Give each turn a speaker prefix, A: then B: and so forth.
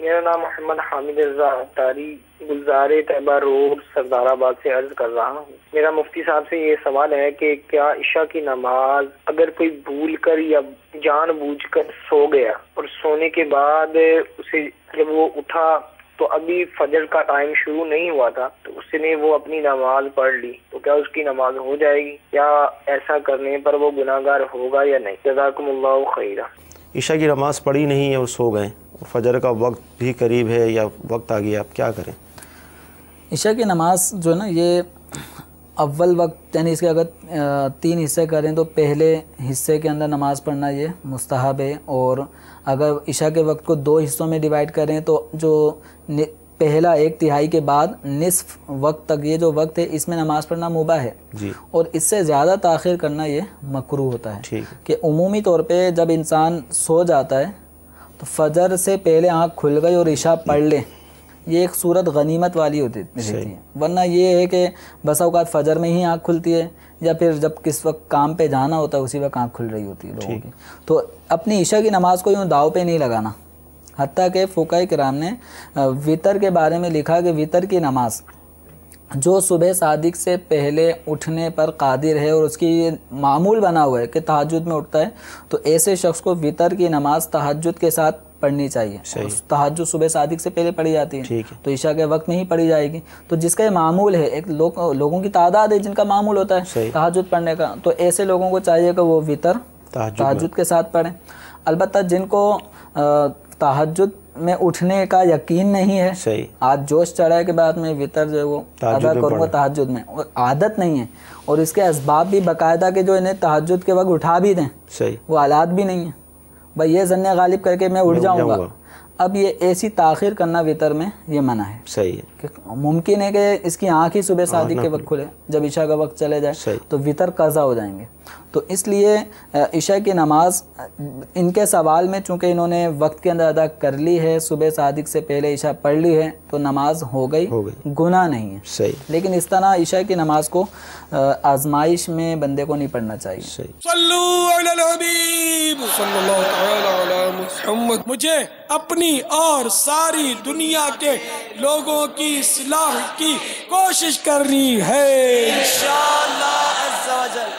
A: میرا نام محمد حامد رضا تاری گلزار طیبہ روڈ سردار آباد سے عرض کر رہا ہوں۔ میرا مفتی صاحب سے یہ سوال ہے کہ کیا عشاء کی نماز اگر کوئی بھول کر یا جان بوجھ کر سو گیا اور سونے کے بعد اسے جب وہ اٹھا تو ابھی فجر کا ٹائم شروع نہیں ہوا تھا تو اس نے وہ اپنی نماز پڑھ لی تو کیا اس کی نماز ہو جائے گی یا ایسا کرنے پر وہ گناہگار ہوگا یا نہیں؟ جزاکم اللہ خیرہ۔
B: عشاء کی نماز پڑھی نہیں ہے اور سو گئے، فجر کا وقت بھی قریب ہے یا وقت آ گیا، آپ کیا کریں؟
C: عشاء کی نماز جو ہے نا یہ اول وقت یعنی اس کے اگر 3 حصے کریں تو پہلے حصے کے اندر نماز پڑھنا یہ مستحب ہے، اور اگر عشاء کے وقت کو 2 حصوں میں ڈیوائڈ کریں تو جو پہلا 1/3 کے بعد نصف وقت تک یہ جو وقت ہے اس میں نماز پڑھنا مباح ہے
B: جی،
C: اور اس سے زیادہ تاخیر کرنا یہ مکروہ ہوتا ہے کہ عمومی طور پہ جب انسان سو جاتا ہے تو فجر سے پہلے آنکھ کھل گئی اور عشاء پڑھ لے، یہ ایک صورت غنیمت والی ہوتی رہتی ہے، ورنہ یہ ہے کہ بسا اوقات فجر میں ہی آنکھ کھلتی ہے یا پھر جب کس وقت کام پہ جانا ہوتا ہے اسی وقت آنکھ کھل رہی ہوتی ہے لوگوں کی، تو اپنی عشاء کی نماز کو یوں داؤ پہ نہیں لگانا۔ حتیٰ کہ فقہاء کرام نے وطر کے بارے میں لکھا کہ وطر کی نماز جو صبح صادق سے پہلے اٹھنے پر قادر ہے اور اس کی معمول بنا ہوا ہے کہ تہجد میں اٹھتا ہے تو ایسے شخص کو وطر کی نماز تہجد کے ساتھ پڑھنی چاہیے۔ تہجد صبح صادق سے پہلے پڑھی جاتی ہے تو عشاء کے وقت میں ہی پڑھی جائے گی، تو جس کا یہ معمول ہے، ایک لوگوں کی تعداد ہے جن کا معمول ہوتا ہے تہجد پڑھنے کا، تو ایسے لوگوں کو چاہیے کہ وہ وطر تہجد کے ساتھ پڑھیں۔ البتہ جن کو تہجد میں اٹھنے کا یقین نہیں ہے، آج جوش چڑھا ہے کہ بعد میں وطر جو ہے وہ ادا کروں گا تہجد میں، اور عادت نہیں ہے اور اس کے اسباب بھی باقاعدہ کہ جو انہیں تہجد کے وقت اٹھا بھی دیں وہ حالات بھی نہیں ہیں، بھائی یہ ظن غالب کر کے میں اٹھ جاؤں گا، اب یہ ایسی تاخیر کرنا وطر میں یہ منع ہے۔
B: صحیح ہے،
C: ممکن ہے کہ اس کی آنکھ ہی صبح صادق کے وقت کھلے، جب عشاء کا وقت چلے جائے تو وطر قضا ہو جائیں گے، تو اس لیے عشاء کی نماز ان کے سوال میں چونکہ انہوں نے وقت کے اندر ادا کر لی ہے، صبح صادق سے پہلے عشاء پڑھ لی ہے تو نماز ہو گئی، گناہ نہیں ہے۔
B: صحیح،
C: لیکن اس طرح عشاء کی نماز کو آزمائش میں بندے کو نہیں پڑھنا چاہیے۔
D: صلو علی الحبیب صلی اللہ تعالی علی محمد۔ مجھے اپنی اور ساری دنیا کے لوگوں کی اصلاح کی کوشش کرنی ہے انشاءاللہ عز و جل۔